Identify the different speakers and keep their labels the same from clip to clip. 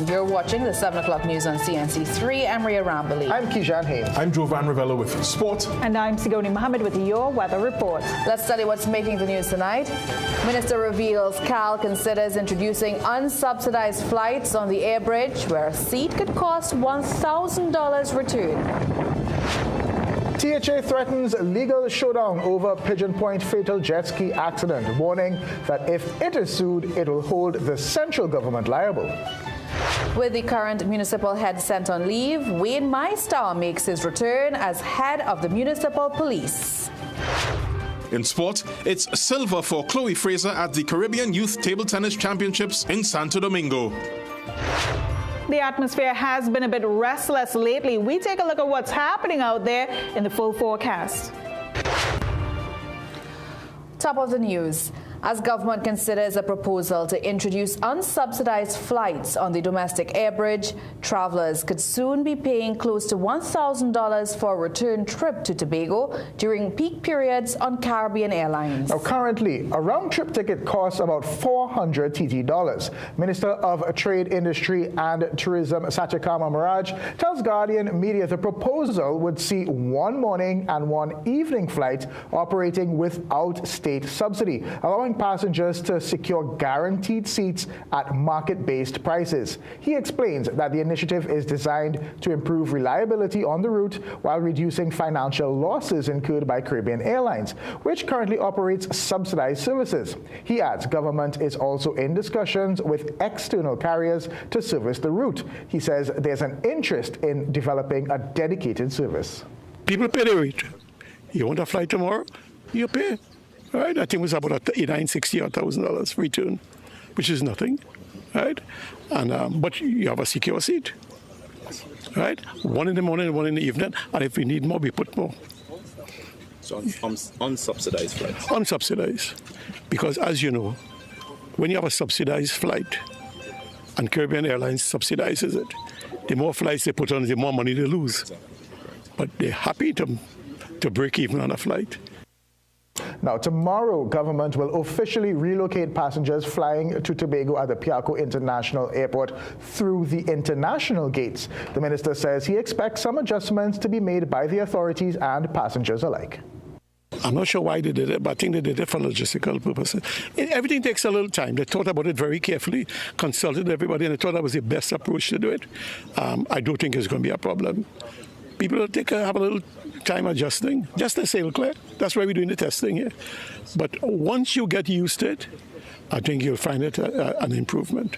Speaker 1: You're watching the 7 o'clock news on CNC3. I'm Ria Rambali.
Speaker 2: I'm Kijan Haynes.
Speaker 3: I'm Jovan Ravello with sport.
Speaker 4: And I'm Sigoni Mohammed with your weather report.
Speaker 1: Let's study what's making the news tonight. Minister reveals Cal considers introducing unsubsidized flights on the air bridge where a seat could cost $1,000 return.
Speaker 2: THA threatens legal showdown over Pigeon Point fatal jet ski accident, warning that if it is sued, it will hold the central government liable.
Speaker 1: With the current municipal head sent on leave, Wayne Meister makes his return as head of the municipal police.
Speaker 3: In sport, it's silver for Chloe Fraser at the Caribbean Youth Table Tennis Championships in Santo Domingo.
Speaker 4: The atmosphere has been a bit restless lately. We take a look at what's happening out there in the full forecast.
Speaker 1: Top of the news. As government considers a proposal to introduce unsubsidized flights on the domestic air bridge, travelers could soon be paying close to $1,000 for a return trip to Tobago during peak periods on Caribbean Airlines.
Speaker 2: Now, currently, a round-trip ticket costs about $400 TT. Minister of Trade, Industry and Tourism Satyakama Maraj tells Guardian Media the proposal would see one morning and one evening flight operating without state subsidy, allowing passengers to secure guaranteed seats at market-based prices. He explains that the initiative is designed to improve reliability on the route while reducing financial losses incurred by Caribbean Airlines, which currently operates subsidized services. He adds government is also in discussions with external carriers to service the route. He says there's an interest in developing a dedicated service.
Speaker 5: People pay the rate. You want a flight tomorrow? You pay. Right, I think it was about $960 or $1,000 return, which is nothing, right? And but you have a secure seat, right? One in the morning, one in the evening, and if we need more, we put more.
Speaker 6: So unsubsidized flights?
Speaker 5: Unsubsidized, because as you know, when you have a subsidized flight, and Caribbean Airlines subsidizes it, the more flights they put on, the more money they lose. But they're happy to break even on a flight.
Speaker 2: Now, tomorrow, government will officially relocate passengers flying to Tobago at the Piarco International Airport through the international gates. The minister says he expects some adjustments to be made by the authorities and passengers alike.
Speaker 5: I'm not sure why they did it, but I think they did it for logistical purposes. Everything takes a little time. They thought about it very carefully, consulted everybody, and they thought that was the best approach to do it. I don't think it's going to be a problem. People will have a little time adjusting, just as sail clear. That's why we're doing the testing here. But once you get used to it, I think you'll find it an improvement.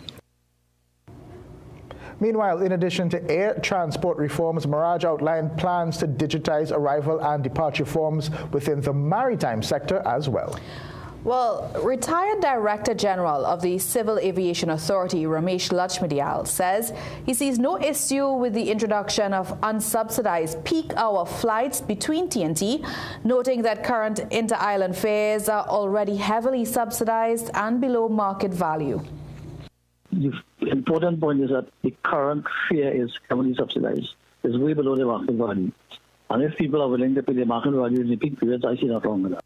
Speaker 2: Meanwhile, in addition to air transport reforms, Maraj outlined plans to digitize arrival and departure forms within the maritime sector as well.
Speaker 1: Well, retired Director General of the Civil Aviation Authority, Ramesh Lachmadial, says he sees no issue with the introduction of unsubsidized peak hour flights between TNT, noting that current inter-island fares are already heavily subsidized and below market value.
Speaker 7: The important point is that the current fare is heavily subsidized. It's way below the market value. And if people are willing to pay the market value in the peak periods, I see nothing wrong with that.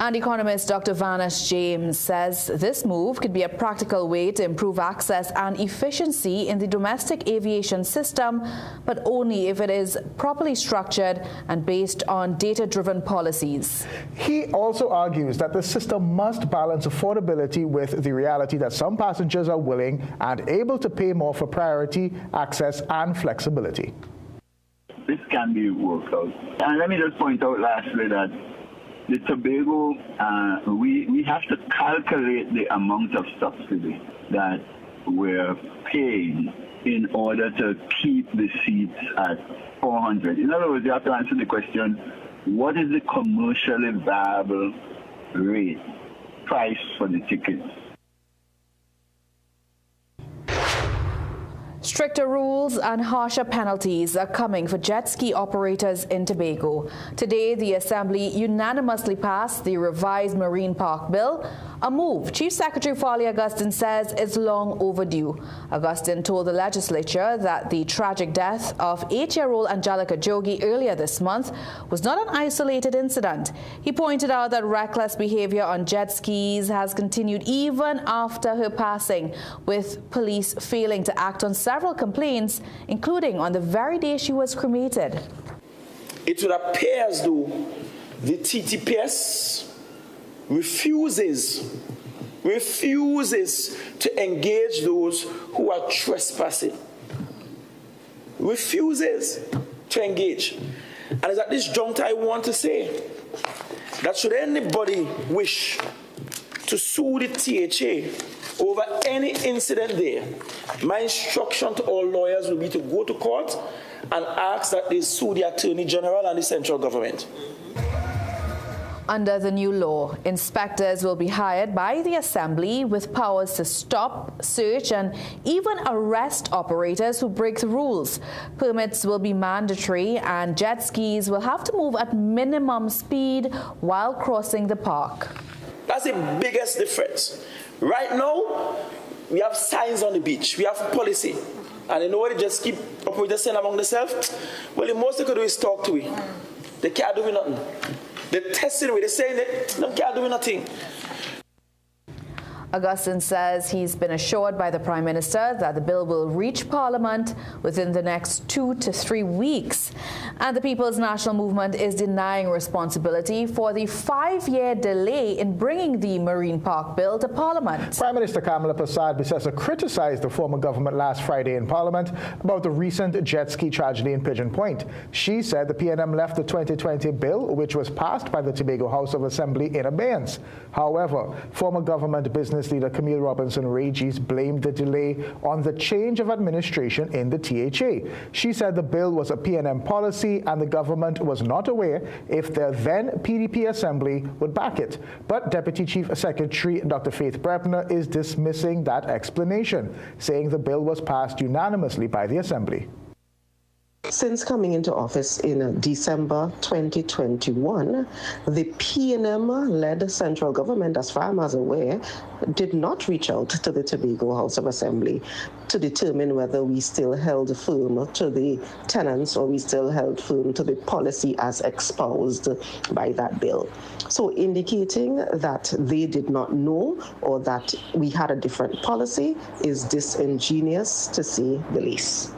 Speaker 1: And economist Dr. Vanesh James says this move could be a practical way to improve access and efficiency in the domestic aviation system, but only if it is properly structured and based on data-driven policies.
Speaker 2: He also argues that the system must balance affordability with the reality that some passengers are willing and able to pay more for priority, access, and flexibility.
Speaker 8: This can be worked out. And let me just point out lastly that the Tobago, we have to calculate the amount of subsidy that we're paying in order to keep the seats at 400. In other words, you have to answer the question, what is the commercially viable rate, price for the tickets?
Speaker 1: Stricter rules and harsher penalties are coming for jet ski operators in Tobago. Today, the Assembly unanimously passed the revised Marine Park Bill, A move Chief Secretary Farley Augustine says is long overdue. Augustine told the legislature that the tragic death of 8-year-old Angelica Jogi earlier this month was not an isolated incident. He pointed out that reckless behavior on jet skis has continued even after her passing, with police failing to act on several complaints, including on the very day she was cremated.
Speaker 9: It would appear as though the TTPS refuses to engage those who are trespassing. Refuses to engage. And it's at this juncture I want to say that should anybody wish to sue the THA over any incident there, my instruction to all lawyers will be to go to court and ask that they sue the Attorney General and the central government.
Speaker 1: Under the new law, inspectors will be hired by the Assembly with powers to stop, search, and even arrest operators who break the rules. Permits will be mandatory, and jet skis will have to move at minimum speed while crossing the park.
Speaker 9: That's the biggest difference. Right now, we have signs on the beach. We have policy. And you know what? They just keep operators saying among themselves, well, the most they could do is talk to me. They can't do nothing. They're testing me. They're saying they can't do nothing.
Speaker 1: Augustine says he's been assured by the Prime Minister that the bill will reach Parliament within the next 2 to 3 weeks. And the People's National Movement is denying responsibility for the 5-year delay in bringing the Marine Park Bill to Parliament.
Speaker 2: Prime Minister Kamala Persad-Bissessar criticized the former government last Friday in Parliament about the recent jet ski tragedy in Pigeon Point. She said the PNM left the 2020 bill, which was passed by the Tobago House of Assembly, in abeyance. However, former government business leader Camille Robinson-Regis blamed the delay on the change of administration in the THA. She said the bill was a PNM policy and the government was not aware if the then PDP Assembly would back it. But Deputy Chief Secretary Dr. Faith Brepner is dismissing that explanation, saying the bill was passed unanimously by the Assembly.
Speaker 10: Since coming into office in December 2021, the PNM-led central government, as far as I'm aware, did not reach out to the Tobago House of Assembly to determine whether we still held firm to the tenants or we still held firm to the policy as espoused by that bill. So indicating that they did not know or that we had a different policy is disingenuous, to say the least.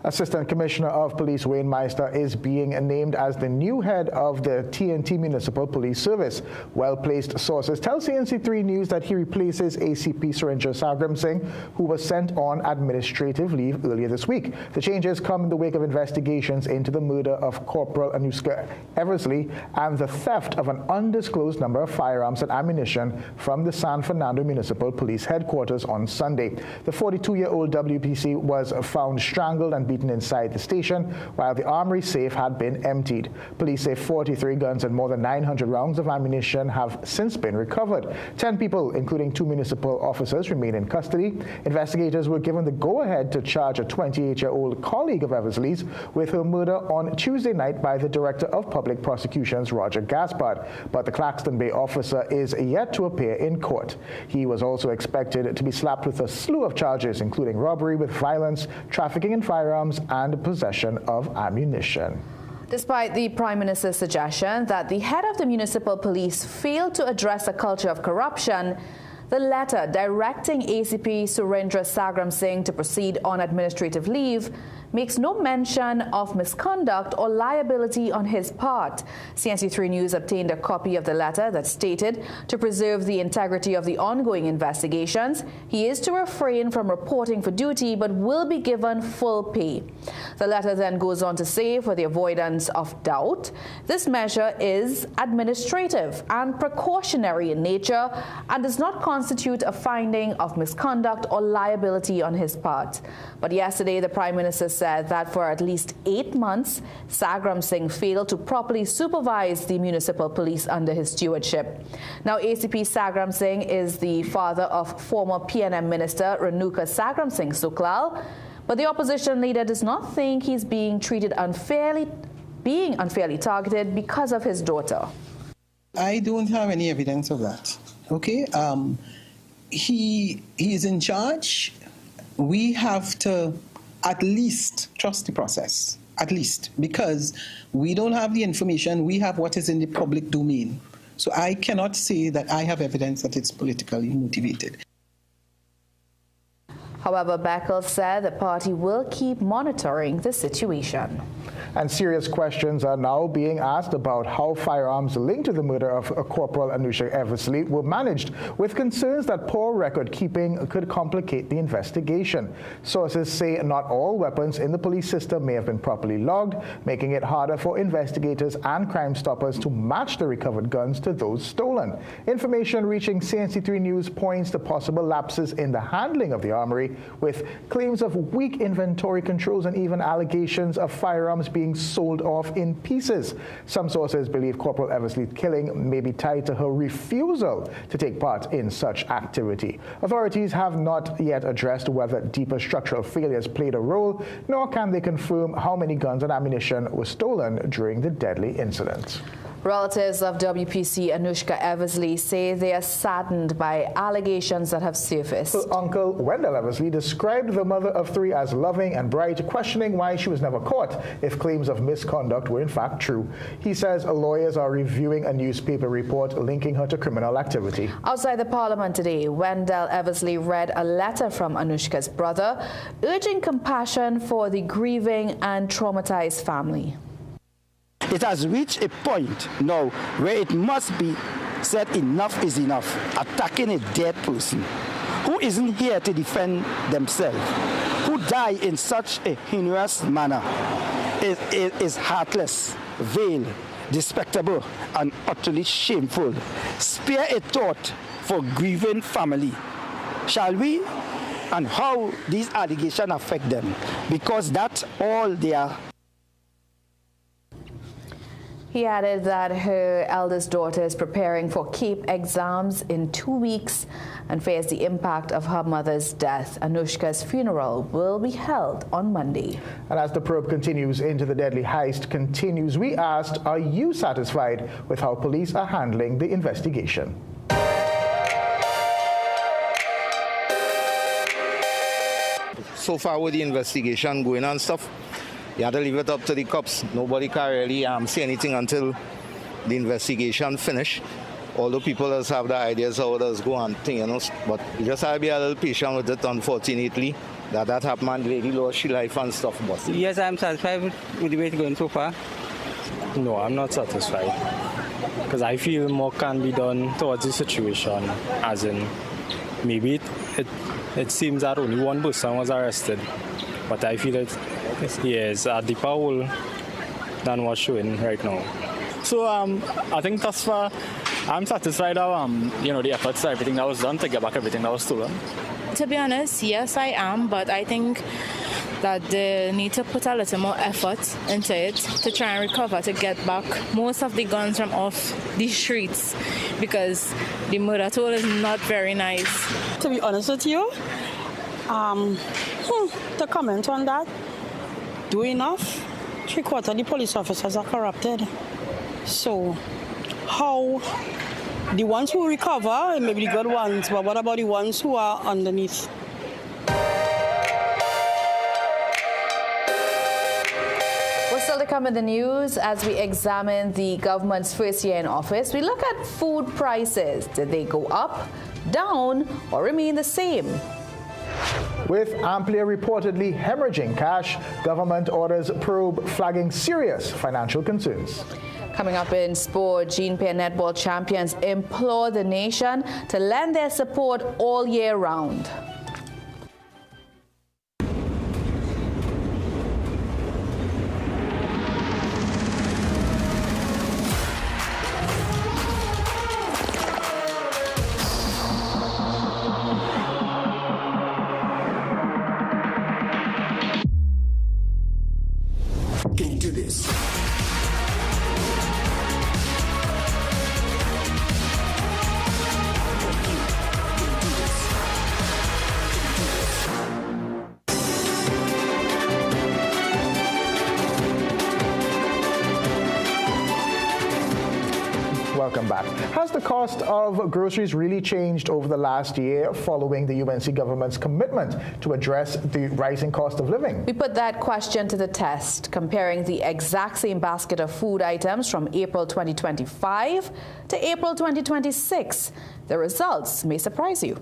Speaker 2: Assistant Commissioner of Police Wayne Meister is being named as the new head of the TNT Municipal Police Service. Well-placed sources tell CNC3 News that he replaces ACP Surendra Sagram Singh, who was sent on administrative leave earlier this week. The changes come in the wake of investigations into the murder of Corporal Anuska Eversley and the theft of an undisclosed number of firearms and ammunition from the San Fernando Municipal Police Headquarters on Sunday. The 42-year-old WPC was found strangled and beaten inside the station, while the armory safe had been emptied. Police say 43 guns and more than 900 rounds of ammunition have since been recovered. 10 people, including 2 municipal officers, remain in custody. Investigators were given the go-ahead to charge a 28-year-old colleague of Eversley's with her murder on Tuesday night by the Director of Public Prosecutions, Roger Gaspard. But the Claxton Bay officer is yet to appear in court. He was also expected to be slapped with a slew of charges, including robbery with violence, trafficking in firearms, and possession of ammunition.
Speaker 1: Despite the Prime Minister's suggestion that the head of the municipal police failed to address a culture of corruption, the letter directing ACP Surendra Sagram Singh to proceed on administrative leave makes no mention of misconduct or liability on his part. CNC3 News obtained a copy of the letter that stated, to preserve the integrity of the ongoing investigations, he is to refrain from reporting for duty but will be given full pay. The letter then goes on to say, for the avoidance of doubt, this measure is administrative and precautionary in nature and does not constitute a finding of misconduct or liability on his part. But yesterday, the Prime Minister said that for at least 8 months, Sagram Singh failed to properly supervise the municipal police under his stewardship. Now, ACP Sagram Singh is the father of former PNM Minister Renuka Sagram Singh Suklal, but the opposition leader does not think he's being unfairly targeted because of his daughter.
Speaker 11: I don't have any evidence of that. Okay? He is in charge. We have to at least trust the process. At least. Because we don't have the information. We have what is in the public domain. So I cannot say that I have evidence that it's politically motivated.
Speaker 1: However, Beckles said the party will keep monitoring the situation.
Speaker 2: And serious questions are now being asked about how firearms linked to the murder of Corporal Anushka Eversley were managed, with concerns that poor record keeping could complicate the investigation. Sources say not all weapons in the police system may have been properly logged, making it harder for investigators and Crime Stoppers to match the recovered guns to those stolen. Information reaching CNC3 News points to possible lapses in the handling of the armory, with claims of weak inventory controls and even allegations of firearms being sold off in pieces. Some sources believe Corporal Eversley's killing may be tied to her refusal to take part in such activity. Authorities have not yet addressed whether deeper structural failures played a role, nor can they confirm how many guns and ammunition were stolen during the deadly incident.
Speaker 1: Relatives of WPC Anushka Eversley say they are saddened by allegations that have surfaced.
Speaker 2: Uncle Wendell Eversley described the mother of three as loving and bright, questioning why she was never caught if claims of misconduct were in fact true. He says lawyers are reviewing a newspaper report linking her to criminal activity.
Speaker 1: Outside the Parliament today, Wendell Eversley read a letter from Anushka's brother, urging compassion for the grieving and traumatized family.
Speaker 12: It has reached a point now where it must be said enough is enough. Attacking a dead person who isn't here to defend themselves, who die in such a heinous manner, is heartless, vile, despicable, and utterly shameful. Spare a thought for grieving family. Shall we? And how these allegations affect them, because that's all they are.
Speaker 1: He added that her eldest daughter is preparing for CAPE exams in 2 weeks and fears the impact of her mother's death. Anushka's funeral will be held on Monday.
Speaker 2: And as the probe continues into the deadly heist continues, we asked, are you satisfied with how police are handling the investigation?
Speaker 13: So far with the investigation going on stuff, you have to leave it up to the cops. Nobody can really say anything until the investigation finish. Although people just have the ideas how it does go on, but you just have to be a little patient with it, unfortunately. That happened, the lady lost her life and stuff. But
Speaker 14: yes, I'm satisfied with the way it's going so far.
Speaker 15: No, I'm not satisfied. Because I feel more can be done towards the situation, as in maybe it seems that only one person was arrested. But I feel that yes, a deeper hole than what's showing right now.
Speaker 16: So I think thus far I'm satisfied of the efforts, everything that was done to get back everything that was stolen.
Speaker 17: To be honest, yes, I am, but I think that they need to put a little more effort into it to try and recover, to get back most of the guns from off the streets, because the murder toll is not very nice.
Speaker 18: To be honest with you, to comment on that, do enough. 3/4 of the police officers are corrupted. So how the ones who recover, maybe the good ones, but what about the ones who are underneath?
Speaker 1: We're still to come in the news as we examine the government's first year in office. We look at food prices. Did they go up, down, or remain the same?
Speaker 2: With Amplia reportedly hemorrhaging cash, government orders probe flagging serious financial concerns.
Speaker 1: Coming up in sport, Junior netball champions implore the nation to lend their support all year round.
Speaker 19: Into this.
Speaker 2: welcome back. Has the cost of groceries really changed over the last year following the UNC government's commitment to address the rising cost of living?
Speaker 1: We put that question to the test, comparing the exact same basket of food items from April 2025 to April 2026. The results may surprise you.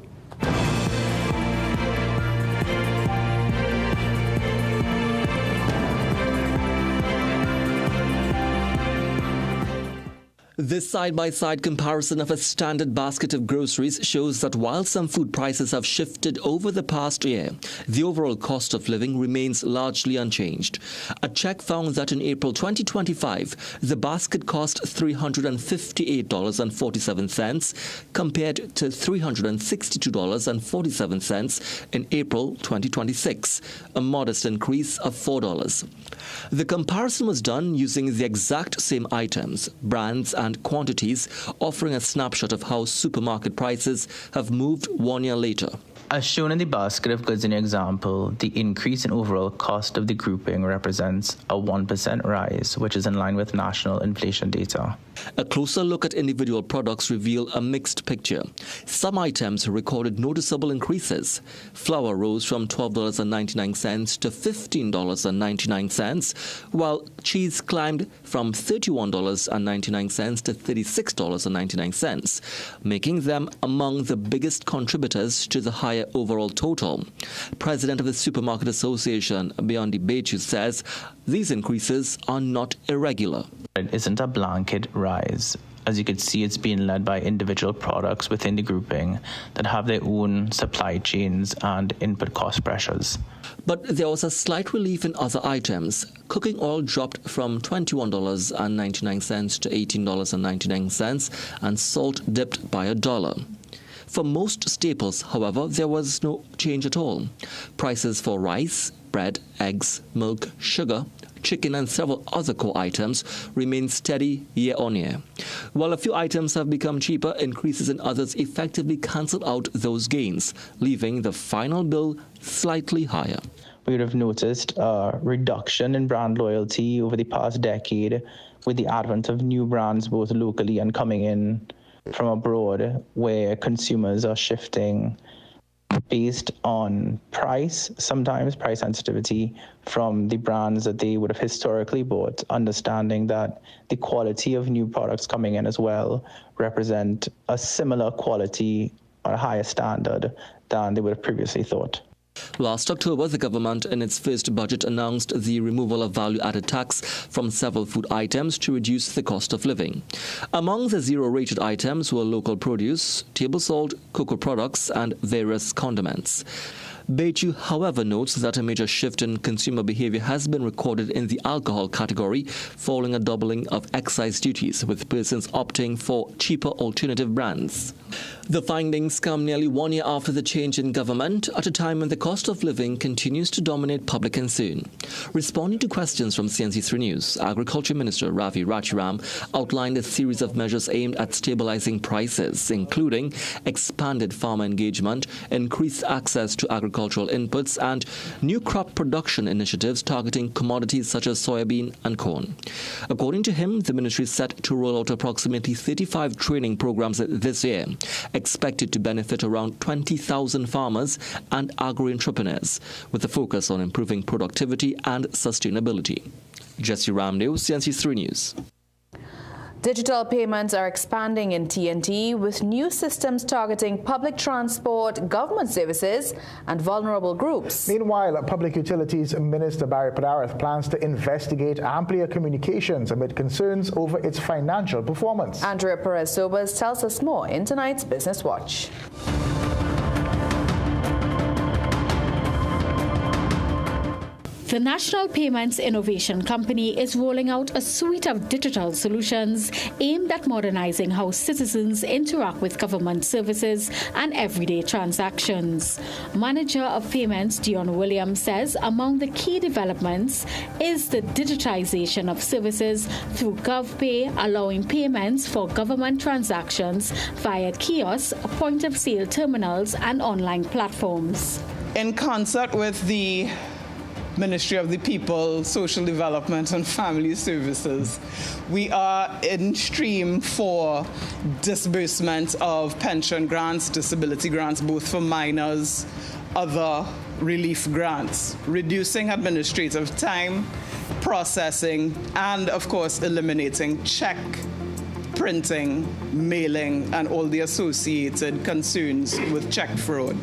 Speaker 19: This side-by-side comparison of a standard basket of groceries shows that while some food prices have shifted over the past year, the overall cost of living remains largely unchanged. A check found that in April 2025, the basket cost $358.47 compared to $362.47 in April 2026, a modest increase of $4. The comparison was done using the exact same items, brands, and quantities, offering a snapshot of how supermarket prices have moved 1 year later.
Speaker 20: As shown in the basket of goods in the example, the increase in overall cost of the grouping represents a 1% rise, which is in line with national inflation data.
Speaker 19: A closer look at individual products reveal a mixed picture. Some items recorded noticeable increases. Flour rose from $12.99 to $15.99, while cheese climbed from $31.99 to $36.99, making them among the biggest contributors to the higher overall total. President of the Supermarket Association, Biondi Bechu, says these increases are not irregular.
Speaker 20: It isn't a blanket rise. As you can see, it's being led by individual products within the grouping that have their own supply chains and input cost pressures.
Speaker 19: But there was a slight relief in other items. Cooking oil dropped from $21.99 to $18.99, and salt dipped by $1. For most staples, however, there was no change at all. Prices for rice, bread, eggs, milk, sugar, chicken and several other core items remain steady year on year. While a few items have become cheaper, increases in others effectively cancel out those gains, leaving the final bill slightly higher.
Speaker 20: We would have noticed a reduction in brand loyalty over the past decade with the advent of new brands both locally and coming in from abroad, where consumers are shifting based on price, sometimes price sensitivity, from the brands that they would have historically bought, understanding that the quality of new products coming in as well represent a similar quality or a higher standard than they would have previously thought.
Speaker 19: Last October, the government in its first budget announced the removal of value-added tax from several food items to reduce the cost of living. Among the zero-rated items were local produce, table salt, cocoa products, and various condiments. Bechu, however, notes that a major shift in consumer behavior has been recorded in the alcohol category following a doubling of excise duties, with persons opting for cheaper alternative brands. The findings come nearly 1 year after the change in government, at a time when the cost of living continues to dominate public concern. Responding to questions from CNC3 News, Agriculture Minister Ravi Rajaram outlined a series of measures aimed at stabilizing prices, including expanded farmer engagement, increased access to agricultural inputs, and new crop production initiatives targeting commodities such as soybean and corn. According to him, the ministry is set to roll out approximately 35 training programs this year, expected to benefit around 20,000 farmers and agro-entrepreneurs, with a focus on improving productivity and sustainability. Jesse Ramdale, CNC3 News.
Speaker 1: Digital payments are expanding in TNT, with new systems targeting public transport, government services, and vulnerable groups.
Speaker 2: Meanwhile, Public Utilities Minister Barry Padarath plans to investigate Amplia Communications amid concerns over its financial performance.
Speaker 1: Andrea Perez-Sobers tells us more in tonight's Business Watch.
Speaker 21: The National Payments Innovation Company is rolling out a suite of digital solutions aimed at modernizing how citizens interact with government services and everyday transactions. Manager of Payments Dion Williams says among the key developments is the digitization of services through GovPay, allowing payments for government transactions via kiosks, point-of-sale terminals, and online platforms.
Speaker 22: In concert with the
Speaker 11: Ministry of the People, Social Development and Family Services. We are in stream for disbursement of pension grants, disability grants, both for minors, other relief grants, reducing administrative time, processing, and of course eliminating check printing, mailing, and all the associated concerns with check fraud.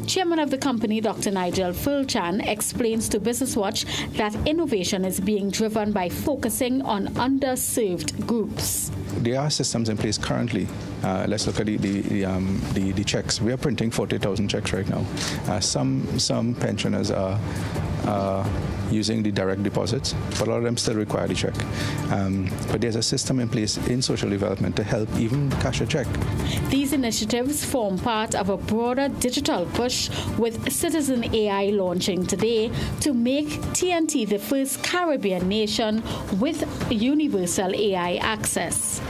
Speaker 21: Chairman of the company, Dr. Nigel Fulchan, explains to Business Watch that innovation is being driven by focusing on underserved groups.
Speaker 3: There are systems in place currently. Let's look at the checks. We are printing 40,000 checks right now. Some pensioners are using the direct deposits, but a lot of them still require the check. But there's a system in place in social development to help even cash a check.
Speaker 21: These initiatives form part of a broader digital push with Citizen AI launching today to make TNT the first Caribbean nation with universal AI access.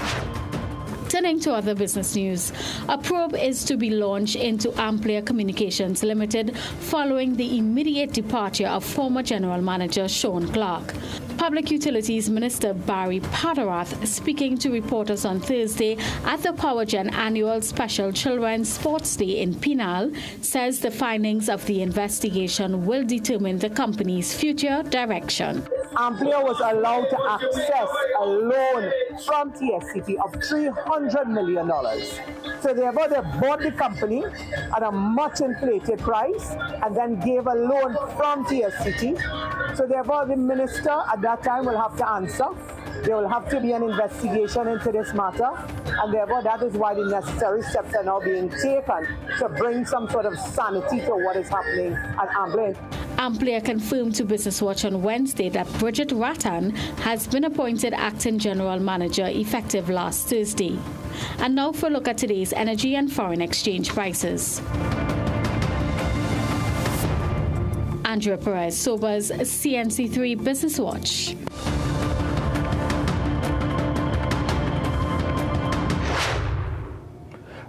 Speaker 21: Turning to other business news, a probe is to be launched into Amplia Communications Limited following the immediate departure of former General Manager Sean Clark. Public Utilities Minister Barry Padarath, speaking to reporters on Thursday at the PowerGen Annual Special Children's Sports Day in Penal, says the findings of the investigation will determine the company's future direction.
Speaker 22: Amplia was allowed to access a loan from TSCT of $300 million. So therefore, they bought the company at a much inflated price and then gave a loan from TSCT. So therefore, the minister at that time will have to answer. There will have to be an investigation into this matter, and therefore that is why the necessary steps are now being taken to bring some sort of sanity to what is happening at Amplia.
Speaker 21: Amplia confirmed to Business Watch on Wednesday that Bridget Rattan has been appointed acting general manager effective last Thursday. And now for a look at today's energy and foreign exchange prices. Andrea Perez Sobers, CNC3 Business Watch.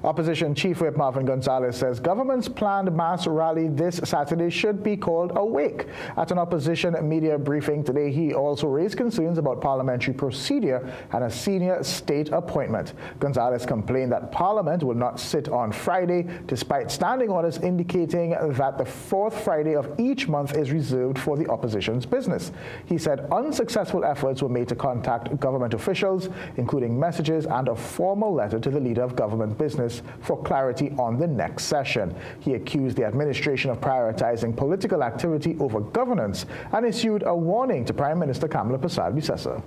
Speaker 2: Opposition Chief Whip Marvin Gonzalez says government's planned mass rally this Saturday should be called awake. At an opposition media briefing today, he also raised concerns about parliamentary procedure and a senior state appointment. Gonzalez complained that Parliament will not sit on Friday, despite standing orders indicating that the fourth Friday of each month is reserved for the opposition's business. He said unsuccessful efforts were made to contact government officials, including messages and a formal letter to the leader of government business for clarity on the next session. He accused the administration of prioritizing political activity over governance and issued a warning to Prime Minister Kamala Persad-Bissessar.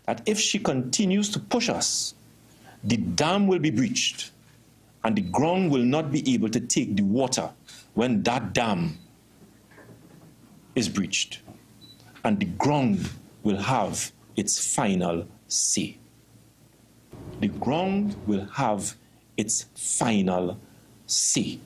Speaker 23: That if she continues to push us, the dam will be breached and the ground will not be able to take the water when that dam is breached. And the ground will have its final say. The ground will have its final say.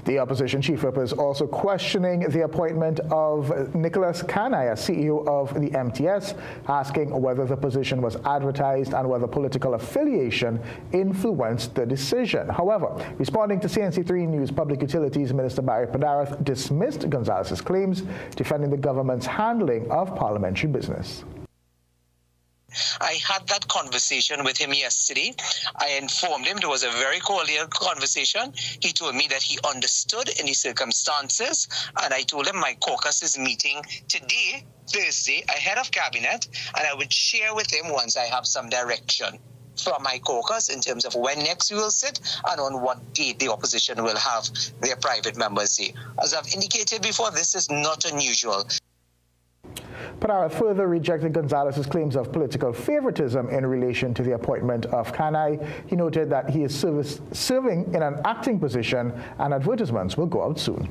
Speaker 2: The opposition chief whip is also questioning the appointment of Nicholas Kanai as CEO of the MTS, asking whether the position was advertised and whether political affiliation influenced the decision. However, responding to CNC3 News, Public Utilities Minister Barry Padarath dismissed Gonzalez's claims, defending the government's handling of parliamentary business.
Speaker 24: I had that conversation with him yesterday. I informed him it was a very cordial conversation. He told me that he understood in the circumstances, and I told him my caucus is meeting today, Thursday, ahead of cabinet, and I would share with him once I have some direction from my caucus in terms of when next we will sit and on what date the opposition will have their private members day. As I've indicated before, this is not unusual.
Speaker 2: Padarath further rejected Gonzalez's claims of political favoritism in relation to the appointment of Kanai. He noted that he is serving in an acting position and advertisements will go out soon.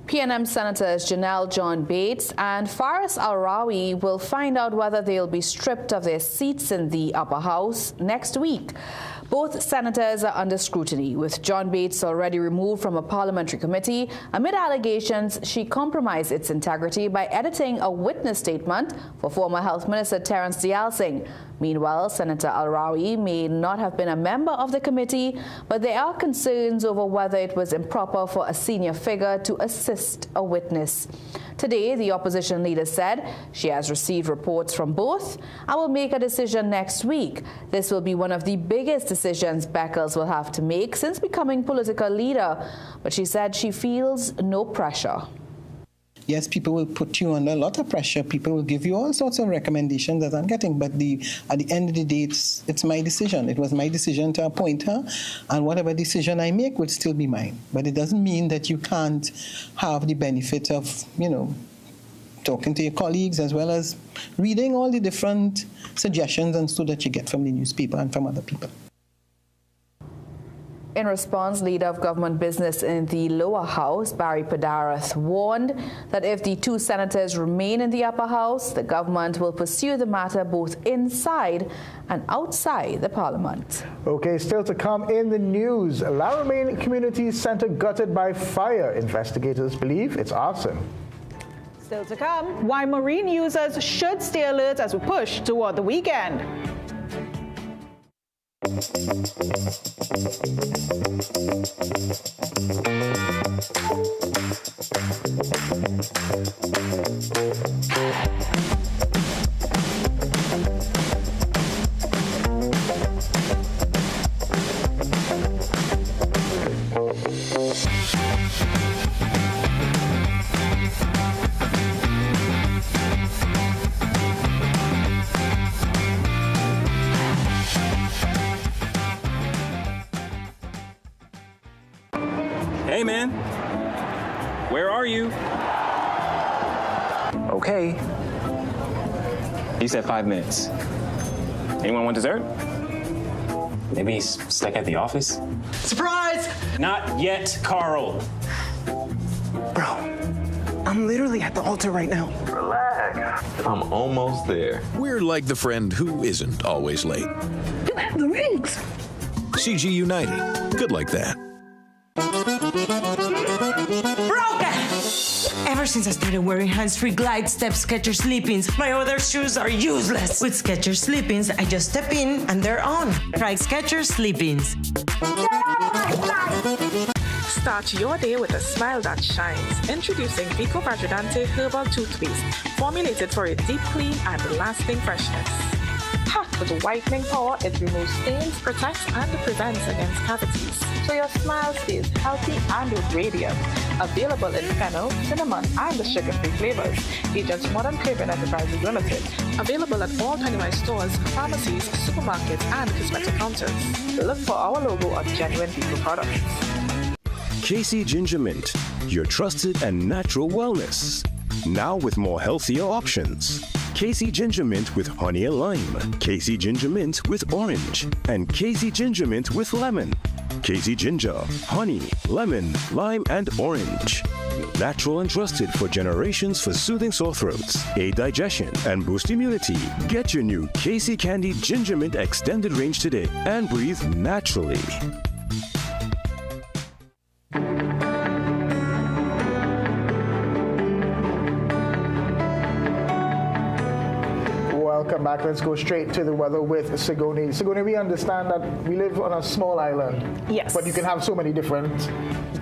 Speaker 1: PNM Senators Janelle John Bates and Faris Al-Rawi will find out whether they'll be stripped of their seats in the upper house next week. Both senators are under scrutiny, with John Bates already removed from a parliamentary committee amid allegations she compromised its integrity by editing a witness statement for former Health Minister Terence Dial Singh. Meanwhile, Senator Al-Rawi may not have been a member of the committee, but there are concerns over whether it was improper for a senior figure to assist a witness. Today, the opposition leader said she has received reports from both and will make a decision next week. This will be one of the biggest decisions Beckles will have to make since becoming political leader, but she said she feels no pressure.
Speaker 11: Yes, people will put you under a lot of pressure. People will give you all sorts of recommendations that I'm getting. But at the end of the day, it's my decision. It was my decision to appoint her. And whatever decision I make will still be mine. But it doesn't mean that you can't have the benefit of, talking to your colleagues as well as reading all the different suggestions and so that you get from the newspaper and from other people.
Speaker 1: In response, Leader of Government Business in the lower house, Barry Padarath, warned that if the two senators remain in the upper house, the government will pursue the matter both inside and outside the parliament.
Speaker 2: Okay, still to come in the news. Laramie Community Center gutted by fire. Investigators believe it's arson.
Speaker 4: Still to come, why marine users should stay alert as we push toward the weekend.
Speaker 5: Hey, man. Where are you? Okay. He said 5 minutes. Anyone want dessert? Maybe he's stuck at the office? Surprise! Not yet, Carl.
Speaker 6: Bro, I'm literally at the altar right now.
Speaker 7: Relax. I'm almost there. We're like the friend who isn't always late.
Speaker 6: You have the rings.
Speaker 7: CG United. Good like that.
Speaker 25: Ever since I started wearing hands-free Glide Step Skechers Sleep-ins, my other shoes are useless. With Skechers Sleep-ins, I just step in and they're on. Try Skechers Sleep-ins.
Speaker 26: Start your day with a smile that shines. Introducing Vico Vajradante Herbal Toothpaste, formulated for a deep clean and lasting freshness. Packed with whitening power, it removes stains, protects, and prevents against cavities, so your smile stays healthy and radiant. Available in fennel, cinnamon, and the sugar-free flavors. Agents Modern Craven Enterprises Limited. Available at all Pennywise stores, pharmacies, supermarkets, and cosmetic counters. Look for our logo on genuine Vico products.
Speaker 27: KC Ginger Mint, your trusted and natural wellness. Now with more healthier options. KC Ginger Mint with honey and lime, KC Ginger Mint with orange, and KC Ginger Mint with lemon. KC Ginger, honey, lemon, lime, and orange. Natural and trusted for generations for soothing sore throats, aid digestion, and boost immunity. Get your new KC Candy Ginger Mint Extended Range today and breathe naturally.
Speaker 2: Welcome back. Let's go straight to the weather with Sigoni. Sigoni, we understand that we live on a small island.
Speaker 4: Yes.
Speaker 2: But you can have so many different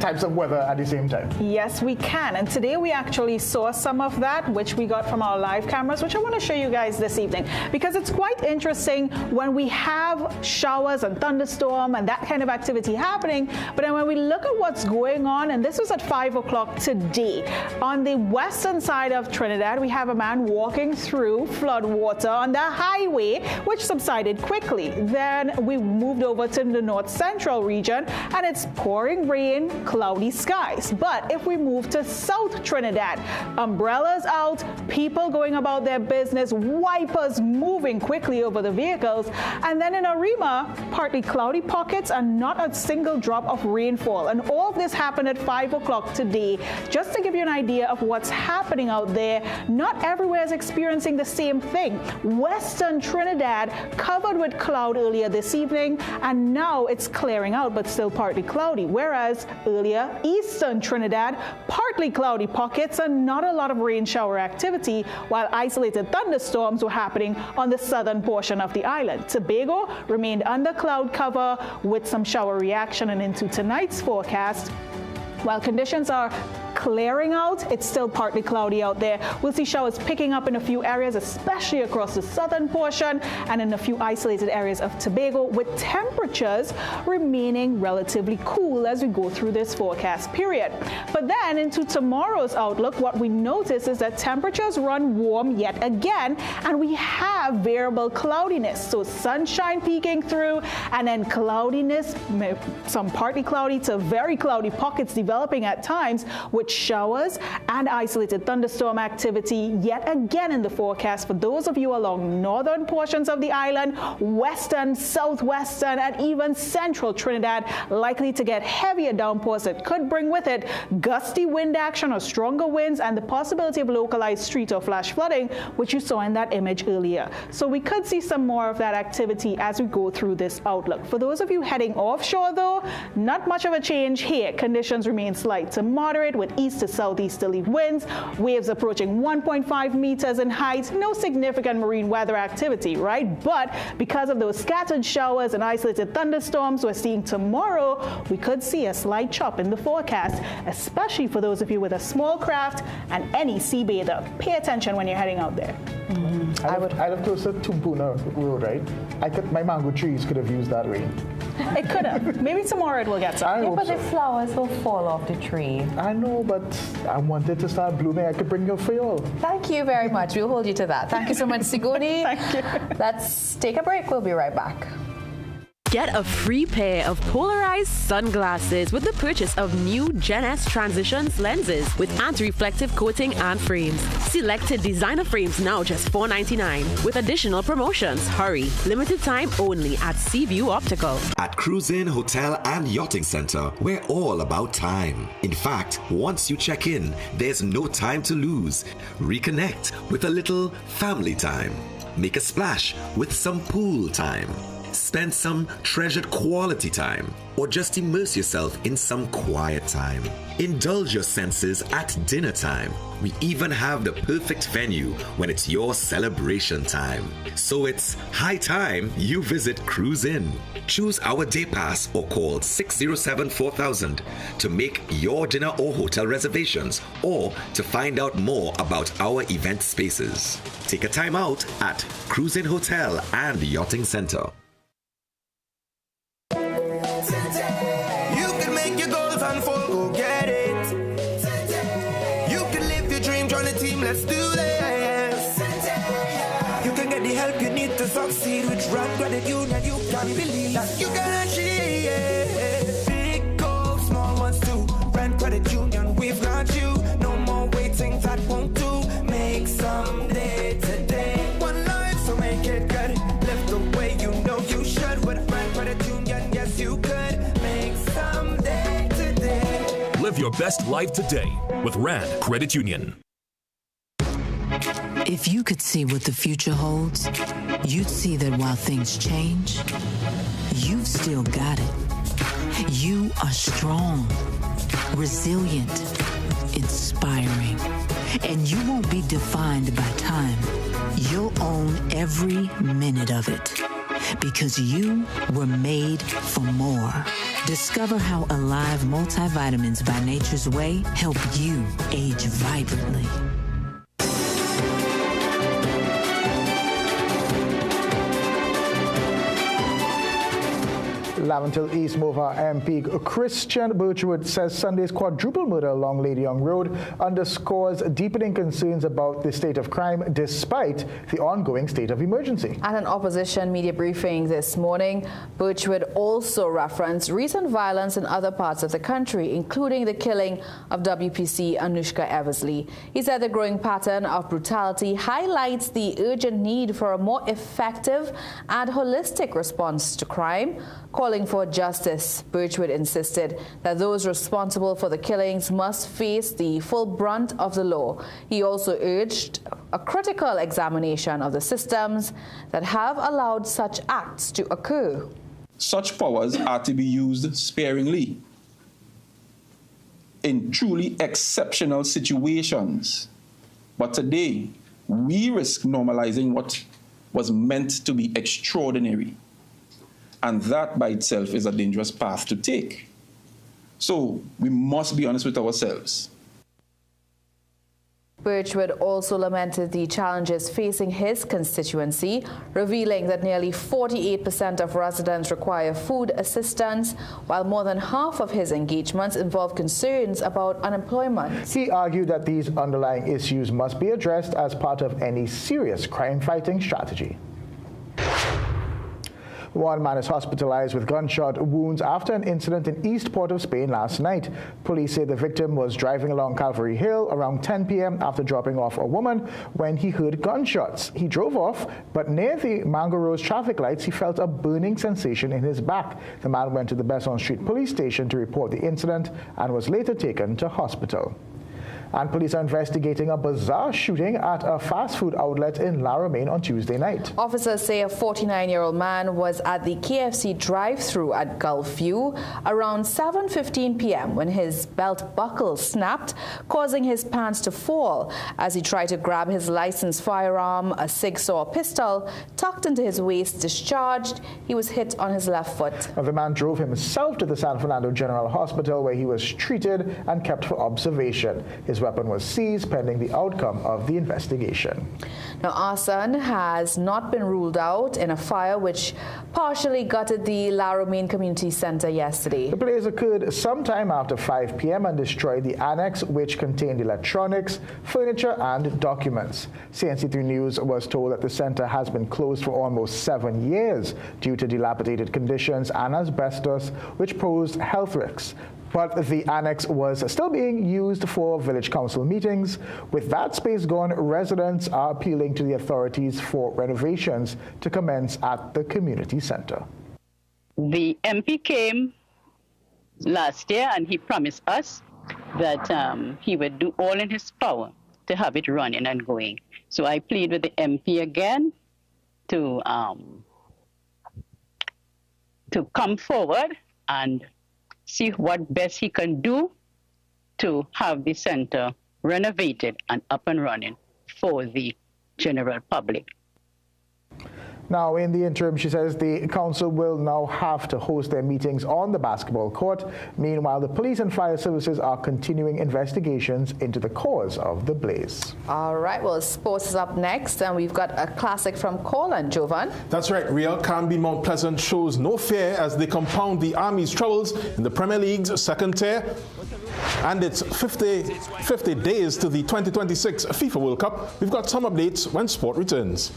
Speaker 2: types of weather at the same time.
Speaker 4: Yes, we can. And today we actually saw some of that, which we got from our live cameras, which I want to show you guys this evening. Because it's quite interesting when we have showers and thunderstorm and that kind of activity happening. But then when we look at what's going on, and this was at 5 o'clock today, on the western side of Trinidad, we have a man walking through flood water on the highway, which subsided quickly. Then we moved over to the north central region, and it's pouring rain, cloudy skies. But if we move to South Trinidad, umbrellas out, people going about their business, wipers moving quickly over the vehicles, and then in Arima, partly cloudy pockets and not a single drop of rainfall. And all of this happened at 5 o'clock today. Just to give you an idea of what's happening out there, not everywhere is experiencing the same thing. western Trinidad covered with cloud earlier this evening, and now it's clearing out but still partly cloudy, whereas earlier eastern Trinidad, partly cloudy pockets and not a lot of rain shower activity, while isolated thunderstorms were happening on the southern portion of the island. Tobago remained under cloud cover with some shower reaction, and into tonight's forecast, while conditions are clearing out, it's still partly cloudy out there. We'll see showers picking up in a few areas, especially across the southern portion and in a few isolated areas of Tobago, with temperatures remaining relatively cool as we go through this forecast period. But then into tomorrow's outlook, what we notice is that temperatures run warm yet again, and we have variable cloudiness. So sunshine peeking through, and then cloudiness, some partly cloudy to very cloudy pockets developing at times, with showers and isolated thunderstorm activity yet again in the forecast for those of you along northern portions of the island, western, southwestern, and even central Trinidad, likely to get heavier downpours that could bring with it gusty wind action or stronger winds and the possibility of localized street or flash flooding, which you saw in that image earlier. So we could see some more of that activity as we go through this outlook. For those of you heading offshore though, not much of a change here. Conditions remain slight to moderate with east to southeasterly winds, waves approaching 1.5 meters in height, no significant marine weather activity, right? But because of those scattered showers and isolated thunderstorms we're seeing tomorrow, we could see a slight chop in the forecast, especially for those of you with a small craft and any sea bather. Pay attention when you're heading out there.
Speaker 2: I live close to Tumpuna Road, right? My mango trees could have used that rain.
Speaker 4: It could have. Maybe tomorrow it will get some.
Speaker 1: Yeah, but the flowers will fall off the tree.
Speaker 2: I know, but I wanted to start blooming. I could bring you for you all.
Speaker 1: Thank you very much. We'll hold you to that. Thank you so much, Sigoni.
Speaker 4: Thank you.
Speaker 1: Let's take a break. We'll be right back.
Speaker 8: Get a free pair of polarized sunglasses with the purchase of new Gen S Transitions lenses with anti-reflective coating and frames. Selected designer frames now just $4.99 with additional promotions. Hurry, limited time only at Seaview Optical.
Speaker 9: At Cruise Inn Hotel and Yachting Center, we're all about time. In fact, once you check in, there's no time to lose. Reconnect with a little family time. Make a splash with some pool time. Spend some treasured quality time, or just immerse yourself in some quiet time. Indulge your senses at dinner time. We even have the perfect venue when it's your celebration time. So it's high time you visit Cruise Inn. Choose our day pass or call 607-4000 to make your dinner or hotel reservations or to find out more about our event spaces. Take a time out at Cruise Inn Hotel and Yachting Center.
Speaker 10: Let's do this. You can get the help you need to succeed with Rand Credit Union. You can believe that you can achieve. Big goals, small ones too. Rand Credit Union, we've got you. No more waiting, that won't do. Make someday today. One life, so make it good. Live the way you know you should. With Rand Credit Union, yes you could. Make someday today.
Speaker 7: Live your best life today with Rand Credit Union.
Speaker 12: If you could see what the future holds, you'd see that while things change, you've still got it. You are strong, resilient, inspiring, and you won't be defined by time. You'll own every minute of it because you were made for more. Discover how Alive multivitamins by Nature's Way help you age vibrantly.
Speaker 2: Laventil East Mova MP Christian Birchwood says Sunday's quadruple murder along Lady Young Road underscores deepening concerns about the state of crime despite the ongoing state of emergency.
Speaker 1: At an opposition media briefing this morning, Birchwood also referenced recent violence in other parts of the country, including the killing of WPC Anushka Eversley. He said the growing pattern of brutality highlights the urgent need for a more effective and holistic response to crime, calling calling for justice. Birchwood insisted that those responsible for the killings must face the full brunt of the law. He also urged a critical examination of the systems that have allowed such acts to occur.
Speaker 23: Such powers are to be used sparingly in truly exceptional situations. But today, we risk normalizing what was meant to be extraordinary. And that by itself is a dangerous path to take. So we must be honest with ourselves.
Speaker 1: Birchwood also lamented the challenges facing his constituency, revealing that nearly 48% of residents require food assistance, while more than half of his engagements involve concerns about unemployment.
Speaker 2: He argued that these underlying issues must be addressed as part of any serious crime-fighting strategy. One man is hospitalized with gunshot wounds after an incident in East Port of Spain last night. Police say the victim was driving along Calvary Hill around 10 p.m. after dropping off a woman when he heard gunshots. He drove off, but near the Mango Rose traffic lights, he felt a burning sensation in his back. The man went to the Besson Street police station to report the incident and was later taken to hospital. And police are investigating a bizarre shooting at a fast food outlet in La Romaine on Tuesday night.
Speaker 1: Officers say a 49-year-old man was at the KFC drive-thru at Gulfview around 7:15 p.m. when his belt buckle snapped, causing his pants to fall. As he tried to grab his licensed firearm, a sig-sauer pistol tucked into his waist discharged. He was hit on his left foot.
Speaker 2: The man drove himself to the San Fernando General Hospital, where he was treated and kept for observation. His weapon was seized pending the outcome of the investigation.
Speaker 1: Now, arson has not been ruled out in a fire which partially gutted the La Romaine Community Center yesterday.
Speaker 2: The blaze occurred sometime after 5 p.m. and destroyed the annex, which contained electronics, furniture, and documents. CNC3 News was told that the center has been closed for almost 7 years due to dilapidated conditions and asbestos, which posed health risks. But the annex was still being used for village council meetings. With that space gone, residents are appealing to the authorities for renovations to commence at the community center.
Speaker 13: The MP came last year and he promised us that he would do all in his power to have it running and going. So I plead with the MP again to come forward and see what best he can do to have the center renovated and up and running for the general public.
Speaker 2: Now, in the interim, she says the council will now have to host their meetings on the basketball court. Meanwhile, the police and fire services are continuing investigations into the cause of the blaze.
Speaker 1: All right, well, sports is up next, and we've got a classic from Colin. Jovan?
Speaker 14: That's right. Real Canby Mount Pleasant shows no fear as they compound the Army's troubles in the Premier League's second tier. And it's 50 days to the 2026 FIFA World Cup. We've got some updates when sport returns.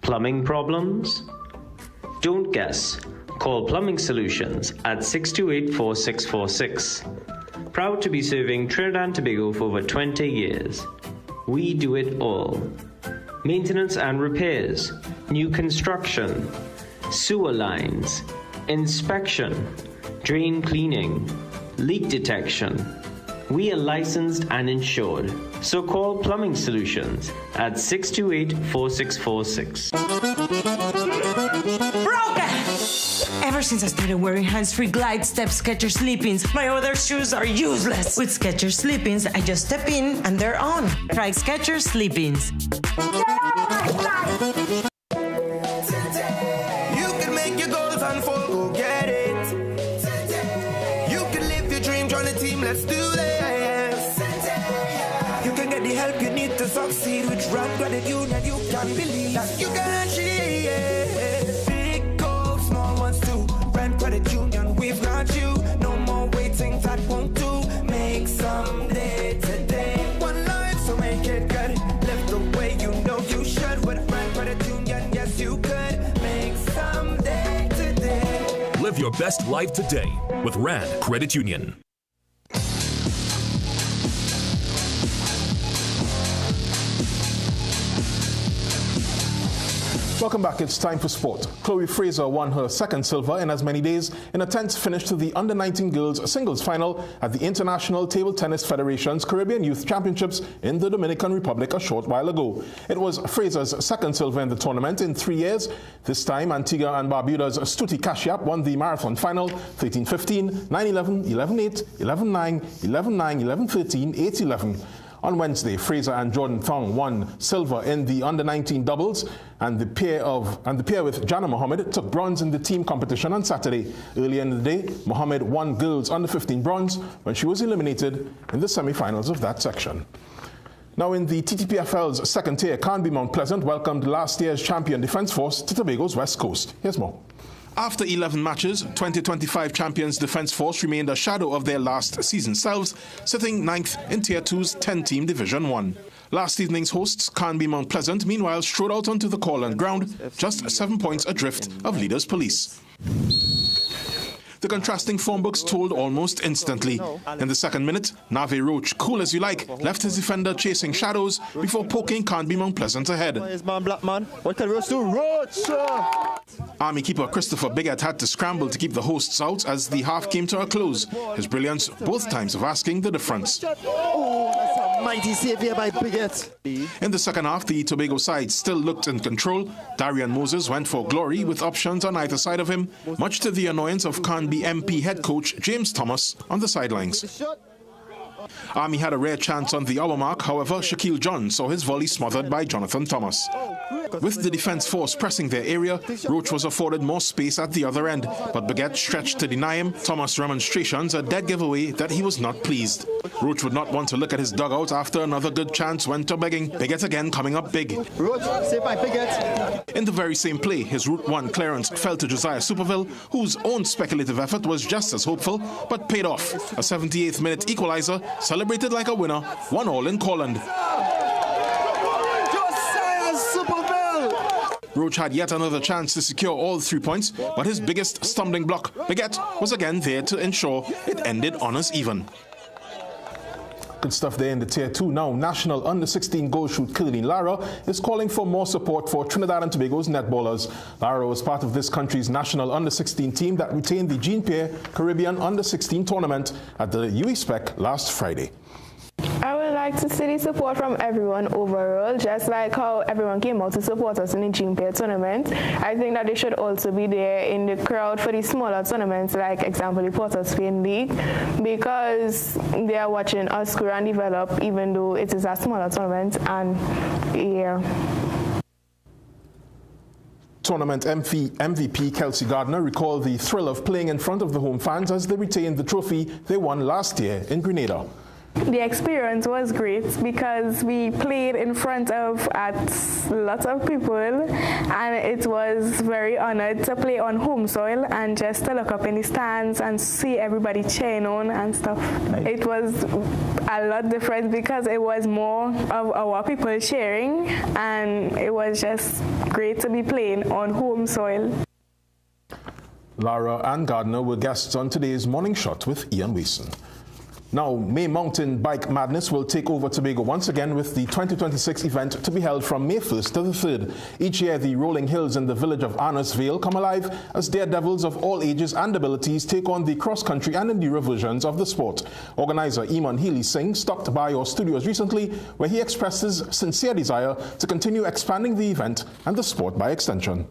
Speaker 15: Plumbing problems? Don't guess. Call Plumbing Solutions at 628-4646. Proud to be serving Trinidad and Tobago for over 20 years. We do it all. Maintenance and repairs, new construction, sewer lines, inspection, drain cleaning, leak detection. We are licensed and insured, so call Plumbing Solutions at 628-4646.
Speaker 25: Broken! Ever since I started wearing hands-free glide step Skechers Sleep-ins, my other shoes are useless. With Skechers Sleep-ins, I just step in and they're on. Try Skechers Sleep-ins.
Speaker 10: You can make your goals unfold, go get it. You can live your dream, join the team, let's do this. You can get the help you need to succeed with Run Credit Union. You can believe that you can achieve big goals, small ones too. Run Credit Union, we've got you. No more waiting, that won't do. Make someday today. One life, so make it good. Live the way you know you should. With Run Credit Union, yes you could. Make someday today.
Speaker 16: Live your best life today with Rand Credit Union.
Speaker 14: Welcome back. It's time for sport. Chloe Fraser won her second silver in as many days in a tense finish to the Under-19 girls singles final at the International Table Tennis Federation's Caribbean Youth Championships in the Dominican Republic a short while ago. It was Fraser's second silver in the tournament in 3 years. This time, Antigua and Barbuda's Stuti Kashyap won the marathon final 13-15, 9-11, 11-8, 11-9, 11-9, 11-13, 8-11. On Wednesday, Fraser and Jordan Thong won silver in the under-19 doubles, and the pair with Jana Mohammed took bronze in the team competition on Saturday. Earlier in the day, Mohammed won girls under-15 bronze when she was eliminated in the semi-finals of that section. Now, in the TTPFL's second tier, Canby Mount Pleasant welcomed last year's champion Defence Force to Tobago's west coast. Here's more. After 11 matches, 2025 champions Defence Force remained a shadow of their last season selves, sitting 9th in Tier 2's 10-team Division 1. Last evening's hosts, Canby Mount Pleasant, meanwhile strode out onto the Corland ground, just 7 points adrift of Leaders Police. The contrasting form books told almost instantly. In the second minute, Nave Roach, cool as you like, left his defender chasing shadows before poking Canby Mount Pleasant ahead. What can Roach do? Roach! Army keeper Christopher Biggett had to scramble to keep the hosts out as the half came to a close. His brilliance both times of asking the difference.
Speaker 3: Oh, that's a mighty save here by Biggett.
Speaker 14: In the second half, the Tobago side still looked in control. Darian Moses went for glory with options on either side of him, much to the annoyance of Canby MP head coach James Thomas on the sidelines. Army had a rare chance on the hour mark, however, Shaquille John saw his volley smothered by Jonathan Thomas. With the Defence Force pressing their area, Roach was afforded more space at the other end, but Biggett stretched to deny him. Thomas' remonstrations a dead giveaway that he was not pleased. Roach would not want to look at his dugout after another good chance went to begging. Biggett again coming up big.
Speaker 3: Roach, saved by Biggett.
Speaker 14: In the very same play, his Route 1 clearance fell to Josiah Superville, whose own speculative effort was just as hopeful, but paid off. A 78th minute equaliser, celebrated like a winner, 1-1 in Corland. Roach had yet another chance to secure all 3 points, but his biggest stumbling block, Biggett, was again there to ensure it ended honours even. Good stuff there in the Tier 2. Now, National Under-16 goal shoot Kirlene Lara is calling for more support for Trinidad and Tobago's netballers. Lara was part of this country's National Under-16 team that retained the Jean Pierre Caribbean Under-16 tournament at the UESPEC last Friday.
Speaker 17: I would like to see the support from everyone overall, just like how everyone came out to support us in the Jean Pierre tournament. I think that they should also be there in the crowd for the smaller tournaments, like example the Port of Spain League, because they are watching us grow and develop, even though it is a smaller tournament. And yeah.
Speaker 14: Tournament MVP Kelsey Gardner recalled the thrill of playing in front of the home fans as they retained the trophy they won last year in Grenada.
Speaker 17: The experience was great because we played in front of lots of people, and it was very honored to play on home soil and just to look up in the stands and see everybody cheering on and stuff. Nice. It was a lot different because it was more of our people cheering, and it was just great to be playing on home soil.
Speaker 14: Lara and Gardner were guests on today's Morning Shot with Ian Wason. Now, May Mountain Bike Madness will take over Tobago once again with the 2026 event to be held from May 1st to the 3rd. Each year, the rolling hills in the village of Arnoursville come alive as daredevils of all ages and abilities take on the cross-country and enduro versions of the sport. Organizer Eamon Healy Singh stopped by our studios recently, where he expressed his sincere desire to continue expanding the event and the sport by extension.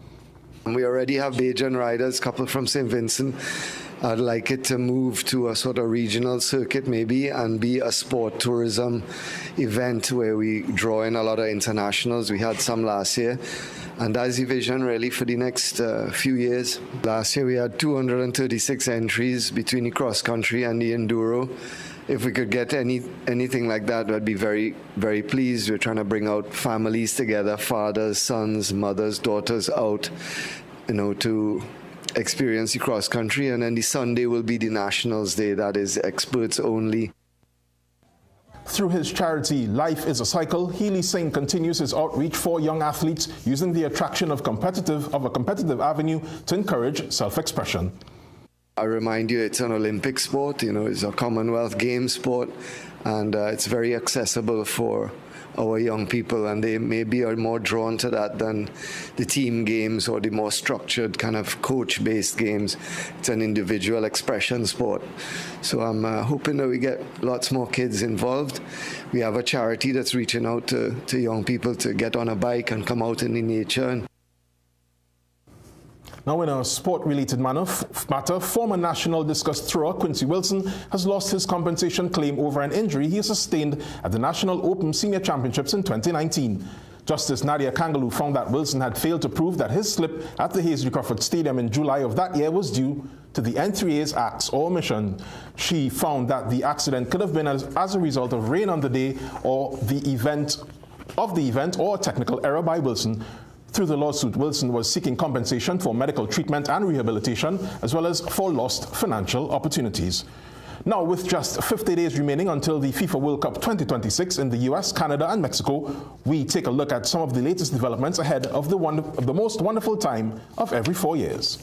Speaker 18: We already have Bajan riders, a couple from St. Vincent. I'd like it to move to a sort of regional circuit maybe and be a sport tourism event where we draw in a lot of internationals. We had some last year, and that's the vision really for the next few years. Last year we had 236 entries between the cross country and the enduro. If we could get anything like that, I'd be very, very pleased. We're trying to bring out families together, fathers, sons, mothers, daughters out, to experience the cross country, and then the Sunday will be the Nationals Day. That is experts only.
Speaker 14: Through his charity Life is a Cycle, Healy Singh continues his outreach for young athletes using the attraction of a competitive avenue to encourage self-expression.
Speaker 18: I remind you, it's an Olympic sport, it's a Commonwealth Games sport, and it's very accessible for our young people, and they maybe are more drawn to that than the team games or the more structured kind of coach-based games. It's an individual expression sport. So I'm hoping that we get lots more kids involved. We have a charity that's reaching out to young people to get on a bike and come out in the nature.
Speaker 14: Now, in a sport-related matter, former national discus thrower Quincy Wilson has lost his compensation claim over an injury he sustained at the National Open Senior Championships in 2019. Justice Nadia Kangaloo found that Wilson had failed to prove that his slip at the Hazley Crawford Stadium in July of that year was due to the N3A's acts or omission. She found that the accident could have been as a result of rain on the day or the event or a technical error by Wilson. Through the lawsuit, Wilson was seeking compensation for medical treatment and rehabilitation, as well as for lost financial opportunities. Now, with just 50 days remaining until the FIFA World Cup 2026 in the US, Canada, and Mexico, we take a look at some of the latest developments ahead of the most wonderful time of every 4 years.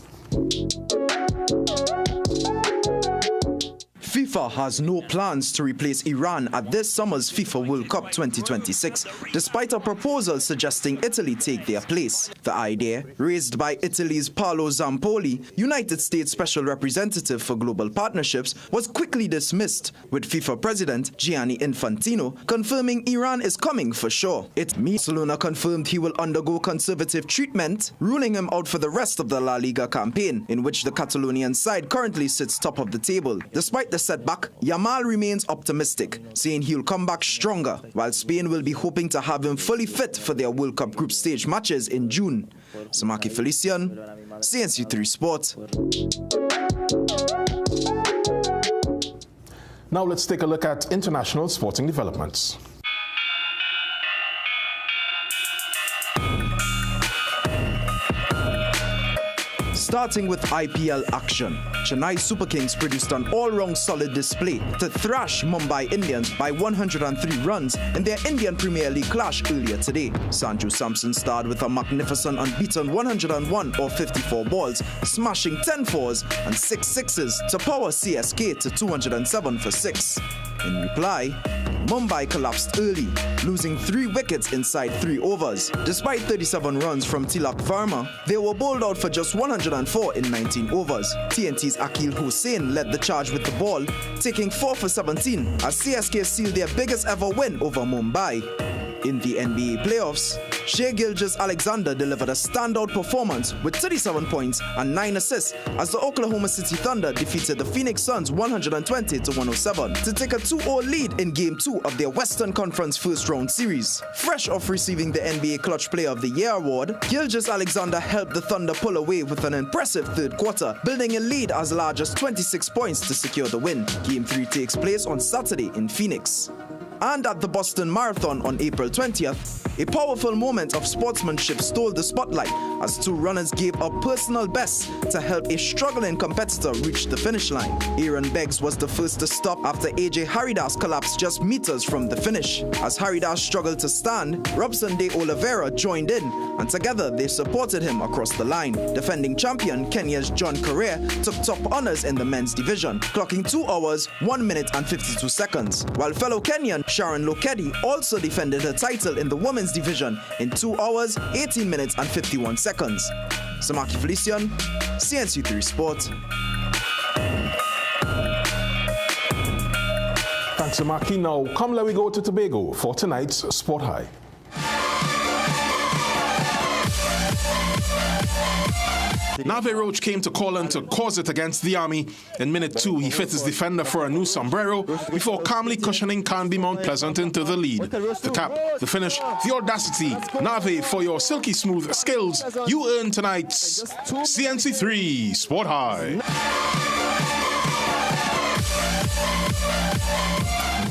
Speaker 5: FIFA has no plans to replace Iran at this summer's FIFA World Cup 2026, despite a proposal suggesting Italy take their place. The idea, raised by Italy's Paolo Zampoli, United States Special Representative for Global Partnerships, was quickly dismissed, with FIFA President Gianni Infantino confirming Iran is coming for sure. Barcelona confirmed he will undergo conservative treatment, ruling him out for the rest of the La Liga campaign, in which the Catalonian side currently sits top of the table. Despite the setback, Yamal remains optimistic, saying he'll come back stronger, while Spain will be hoping to have him fully fit for their World Cup group stage matches in June. Samaki Felician, CNC3 Sport.
Speaker 14: Now let's take a look at international sporting developments.
Speaker 5: Starting with IPL action, Chennai Super Kings produced an all-round solid display to thrash Mumbai Indians by 103 runs in their Indian Premier League clash earlier today. Sanju Samson starred with a magnificent unbeaten 101 or 54 balls, smashing 10 fours and 6 sixes to power CSK to 207 for 6. In reply, Mumbai collapsed early, losing 3 wickets inside 3 overs. Despite 37 runs from Tilak Varma, they were bowled out for just 104 in 19 overs. TNT's Akil Hussain led the charge with the ball, taking 4 for 17 as CSK sealed their biggest ever win over Mumbai. In the NBA playoffs, Shai Gilgeous-Alexander delivered a standout performance with 37 points and 9 assists as the Oklahoma City Thunder defeated the Phoenix Suns 120-107 to take a 2-0 lead in Game 2 of their Western Conference first-round series. Fresh off receiving the NBA Clutch Player of the Year award, Gilgeous-Alexander helped the Thunder pull away with an impressive third quarter, building a lead as large as 26 points to secure the win. Game 3 takes place on Saturday in Phoenix. And at the Boston Marathon on April 20th, a powerful moment of sportsmanship stole the spotlight as 2 runners gave up personal bests to help a struggling competitor reach the finish line. Aaron Beggs was the first to stop after AJ Haridas collapsed just meters from the finish. As Haridas struggled to stand, Robson de Oliveira joined in, and together they supported him across the line. Defending champion Kenya's John Correa took top honors in the men's division, clocking 2 hours, 1 minute and 52 seconds, while fellow Kenyan Sharon Lokedi also defended her title in the women's division in 2 hours, 18 minutes and 51 seconds. Samaki Felician, CNC3 Sport.
Speaker 14: Thanks, Samaki. Now, come let we go to Tobago for tonight's Sport High. Nave Roach came to Colin to cause it against the Army. In minute 2, he fit his defender for a new sombrero before calmly cushioning Canby Mount Pleasant into the lead. The cap, the finish, the audacity. Nave, for your silky smooth skills, you earn tonight's CNC3 Sport High.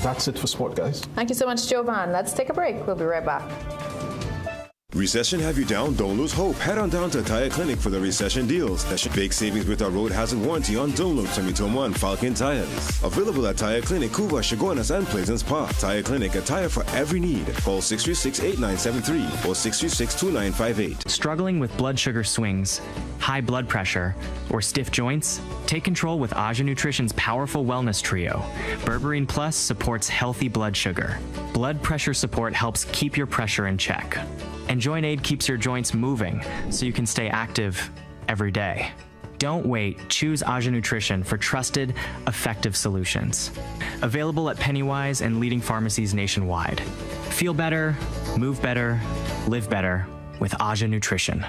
Speaker 14: That's it for sport, guys.
Speaker 1: Thank you so much, Jovan. Let's take a break. We'll be right back.
Speaker 27: Recession have you down? Don't lose hope. Head on down to Tire Clinic for the recession deals. Big savings with our road hazard warranty on Dunlop, Sumitomo, and Falcon tires. Available at Tire Clinic, Cuba, Chaguanas, and Pleasance Park. Tire Clinic, a tire for every need. Call 636-8973 or 636-2958.
Speaker 6: Struggling with blood sugar swings, high blood pressure, or stiff joints? Take control with Aja Nutrition's powerful wellness trio. Berberine Plus supports healthy blood sugar. Blood pressure support helps keep your pressure in check. And Joint Aid keeps your joints moving so you can stay active every day. Don't wait. Choose Aja Nutrition for trusted, effective solutions. Available at Pennywise and leading pharmacies nationwide. Feel better, move better, live better with Aja Nutrition.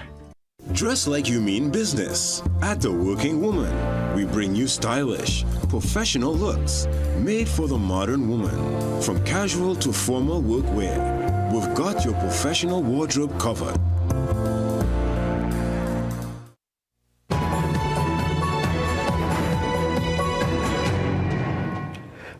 Speaker 27: Dress like you mean business. At The Working Woman, we bring you stylish, professional looks made for the modern woman. From casual to formal workwear, we've got your professional wardrobe covered.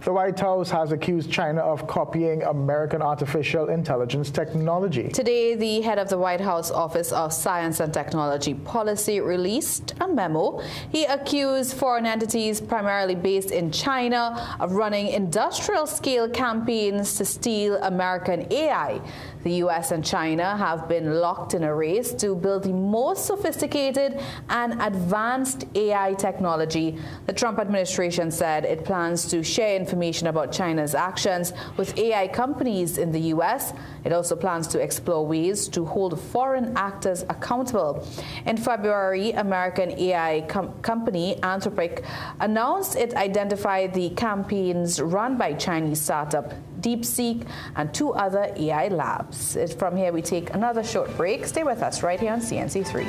Speaker 2: The White House has accused China of copying American artificial intelligence technology.
Speaker 1: Today, the head of the White House Office of Science and Technology Policy released a memo. He accused foreign entities, primarily based in China, of running industrial-scale campaigns to steal American AI. The U.S. and China have been locked in a race to build the most sophisticated and advanced AI technology. The Trump administration said it plans to share information about China's actions with AI companies in the U.S. It also plans to explore ways to hold foreign actors accountable. In February, American AI company Anthropic announced it identified the campaigns run by Chinese startup DeepSeek and 2 other AI labs. From here, we take another short break. Stay with us right here on CNC3.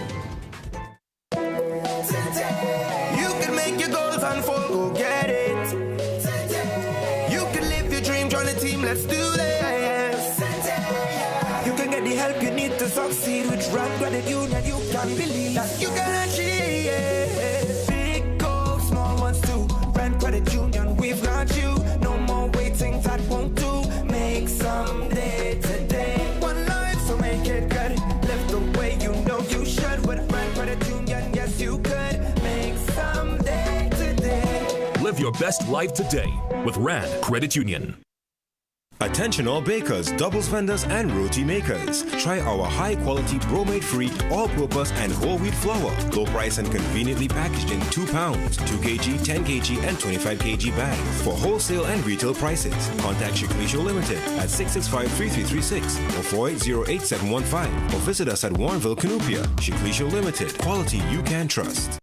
Speaker 10: You can make your goals unfold, go get it. You can live your dream, join the team, let's do this. You can get the help you need to succeed with Rand Credit Union. You can believe that you can achieve. Big goals, small ones too. Rand Credit Union, we've got you. No more waiting, that won't do. Make someday today. One life, so make it good. Live the way you know you should. With Rand Credit Union, yes you could. Make someday today.
Speaker 16: Live your best life today with Rand Credit Union.
Speaker 27: Attention all bakers, doubles vendors, and roti makers. Try our high-quality bromate-free, all-purpose, and whole wheat flour. Low price and conveniently packaged in 2 pounds, 2 kg, 10 kg, and 25 kg bags. For wholesale and retail prices, contact Shiklisho Limited at 665-3336 or 480-8715 or visit us at Warrenville, Canupia. Shiklisho Limited, quality you can trust.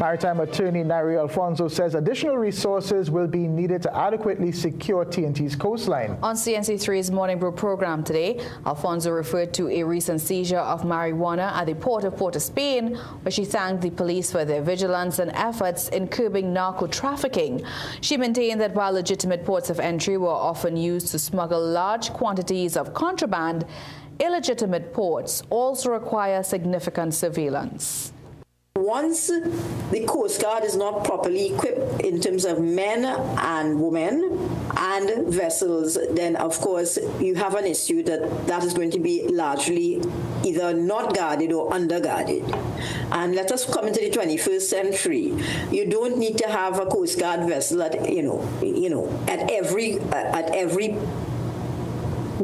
Speaker 2: Maritime attorney Nari Alfonso says additional resources will be needed to adequately secure TNT's coastline.
Speaker 1: On CNC3's Morning Brew program today, Alfonso referred to a recent seizure of marijuana at the port of Port of Spain, where she thanked the police for their vigilance and efforts in curbing narco-trafficking. She maintained that while legitimate ports of entry were often used to smuggle large quantities of contraband, illegitimate ports also require significant surveillance.
Speaker 11: Once the Coast Guard is not properly equipped in terms of men and women and vessels, then of course you have an issue that is going to be largely either not guarded or underguarded. And let us come into the 21st century. You don't need to have a Coast Guard vessel at at every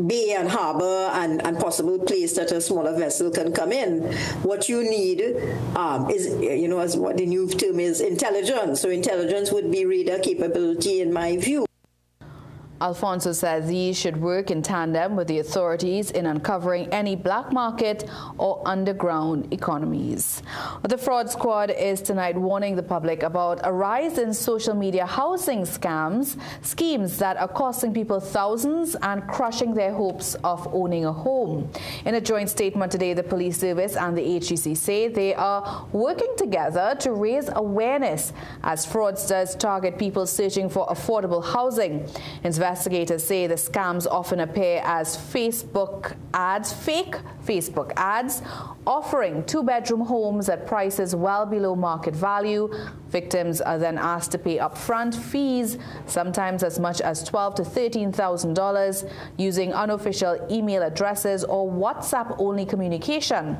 Speaker 11: bay and harbor and possible place that a smaller vessel can come in. What you need is, as what the new term is, intelligence. So intelligence would be radar capability in my view.
Speaker 1: Alfonso said these should work in tandem with the authorities in uncovering any black market or underground economies. The fraud squad is tonight warning the public about a rise in social media housing schemes that are costing people thousands and crushing their hopes of owning a home. In a joint statement today, the police service and the HGC say they are working together to raise awareness as fraudsters target people searching for affordable housing. Investigators say the scams often appear as fake Facebook ads, offering 2-bedroom homes at prices well below market value, Victims are then asked to pay upfront fees, sometimes as much as $12,000 to $13,000, using unofficial email addresses or WhatsApp-only communication.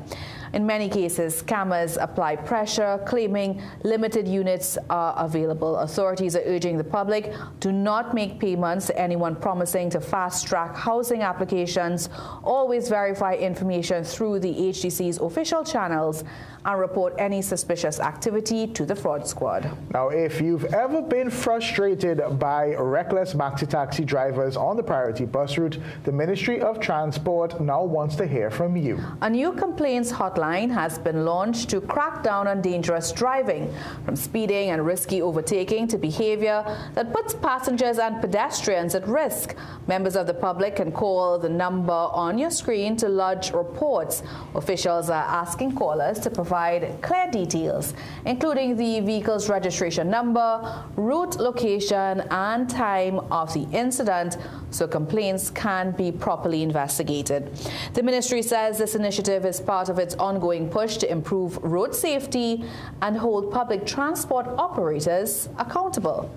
Speaker 1: In many cases, scammers apply pressure, claiming limited units are available. Authorities are urging the public do not make payments to anyone promising to fast-track housing applications. Always verify information through the HDC's official channels and report any suspicious activity to the fraud squad.
Speaker 2: Now, if you've ever been frustrated by reckless maxi-taxi drivers on the priority bus route, the Ministry of Transport now wants to hear from you.
Speaker 1: A new complaints hotline has been launched to crack down on dangerous driving, from speeding and risky overtaking to behavior that puts passengers and pedestrians at risk. Members of the public can call the number on your screen to lodge reports. Officials are asking callers to provide clear details, including the vehicle's registration number, route location, and time of the incident, so complaints can be properly investigated. The ministry says this initiative is part of its ongoing push to improve road safety and hold public transport operators accountable.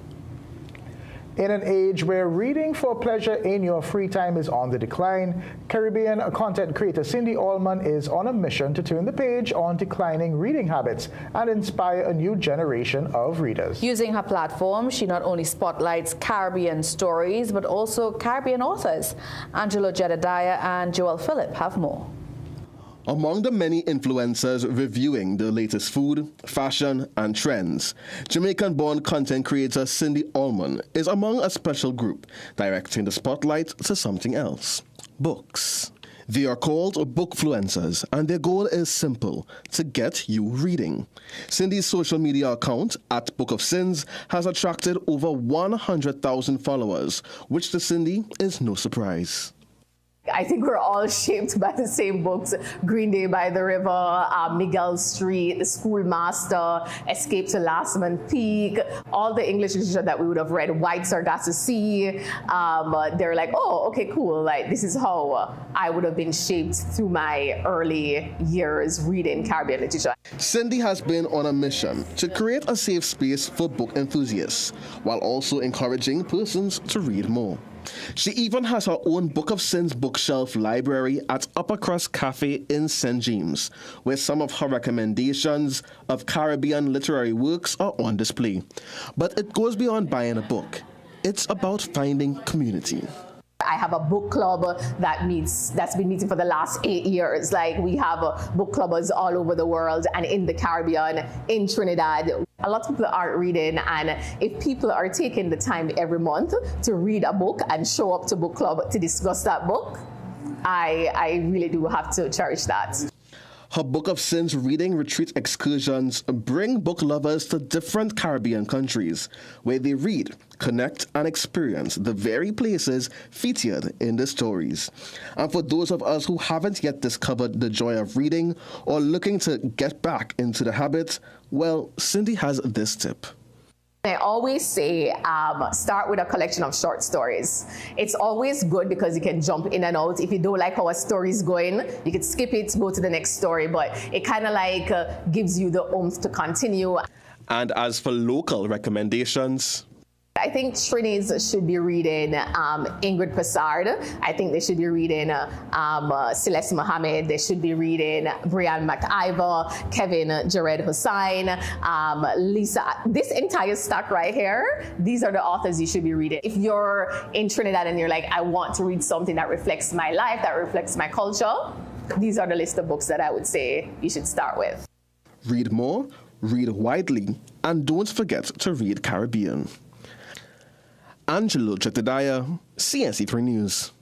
Speaker 2: In an age where reading for pleasure in your free time is on the decline, Caribbean content creator Cindy Allman is on a mission to turn the page on declining reading habits and inspire a new generation of readers.
Speaker 1: Using her platform, she not only spotlights Caribbean stories, but also Caribbean authors. Angelo Jedediah and Joel Phillip have more.
Speaker 4: Among the many influencers reviewing the latest food, fashion, and trends, Jamaican-born content creator Cindy Allman is among a special group directing the spotlight to something else: books. They are called bookfluencers, and their goal is simple: to get you reading. Cindy's social media account, @BookOfSins, has attracted over 100,000 followers, which to Cindy is no surprise.
Speaker 19: I think we're all shaped by the same books: Green Day by the River, Miguel Street, The Schoolmaster, Escape to Last Man Peak, all the English literature that we would have read, White Sargasso Sea. They're like, oh, okay, cool. Like, this is how I would have been shaped through my early years reading Caribbean literature.
Speaker 4: Cindy has been on a mission to create a safe space for book enthusiasts, while also encouraging persons to read more. She even has her own Book of Sins bookshelf library at Upper Crust Cafe in St. James, where some of her recommendations of Caribbean literary works are on display. But it goes beyond buying a book. It's about finding community.
Speaker 19: I have a book club that's been meeting for the last 8 years. Like, we have book clubbers all over the world and in the Caribbean, in Trinidad. A lot of people aren't reading, and if people are taking the time every month to read a book and show up to book club to discuss that book, I really do have to cherish that.
Speaker 4: Her Book of Sins reading retreat excursions bring book lovers to different Caribbean countries, where they read, connect, and experience the very places featured in the stories. And for those of us who haven't yet discovered the joy of reading or looking to get back into the habit, well, Cindy has this tip.
Speaker 19: I always say, start with a collection of short stories. It's always good because you can jump in and out. If you don't like how a story is going, you can skip it, go to the next story, but it kind of like gives you the oomph to continue.
Speaker 4: And as for local recommendations,
Speaker 19: I think Trini's should be reading Ingrid Passard. I think they should be reading Celeste Mohammed. They should be reading Brian McIver, Kevin Jared Hussain, Lisa. This entire stack right here, these are the authors you should be reading. If you're in Trinidad and you're like, I want to read something that reflects my life, that reflects my culture, these are the list of books that I would say you should start with.
Speaker 4: Read more, read widely, and don't forget to read Caribbean. Angelo Jedediah, CNC3 News.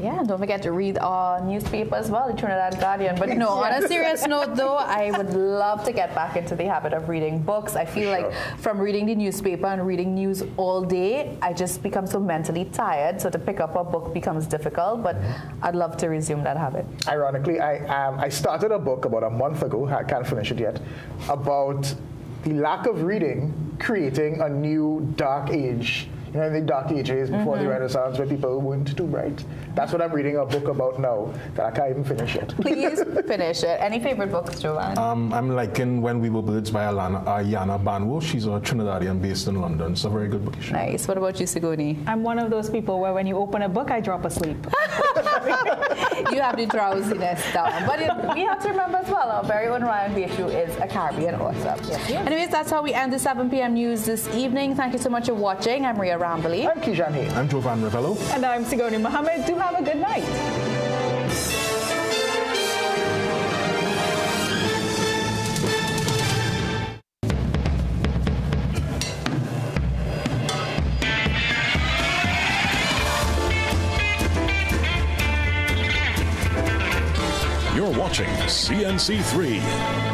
Speaker 1: Yeah, and don't forget to read our newspaper as well, the Trinidad Guardian. But no, on a serious note though, I would love to get back into the habit of reading books. I feel like from reading the newspaper and reading news all day, I just become so mentally tired. So to pick up a book becomes difficult, but I'd love to resume that habit.
Speaker 2: Ironically, I started a book about a month ago, I can't finish it yet, about the lack of reading creating a new dark age You know, in the dark ages before the Renaissance, where people weren't too bright. That's what I'm reading a book about now that I can't even finish it.
Speaker 1: Please finish it. Any favorite books, Joanne?
Speaker 14: I'm liking When We Were Birds by Ayana Banwo. She's a Trinidadian based in London. It's a very good book.
Speaker 1: Nice. What about you, Sigoni?
Speaker 8: I'm one of those people where when you open a book, I drop asleep.
Speaker 1: You have the drowsiness down. But we have to remember as well, our very own Ryan Bayeshew is a Caribbean author. Yes. Anyways, that's how we end the 7 p.m. news this evening. Thank you so much for watching. I'm Ria Ramboli.
Speaker 2: I'm Kijan Hay.
Speaker 14: I'm Jovan Ravello.
Speaker 8: And I'm Sigoni Mohammed. Do have a good night.
Speaker 16: You're watching CNC3.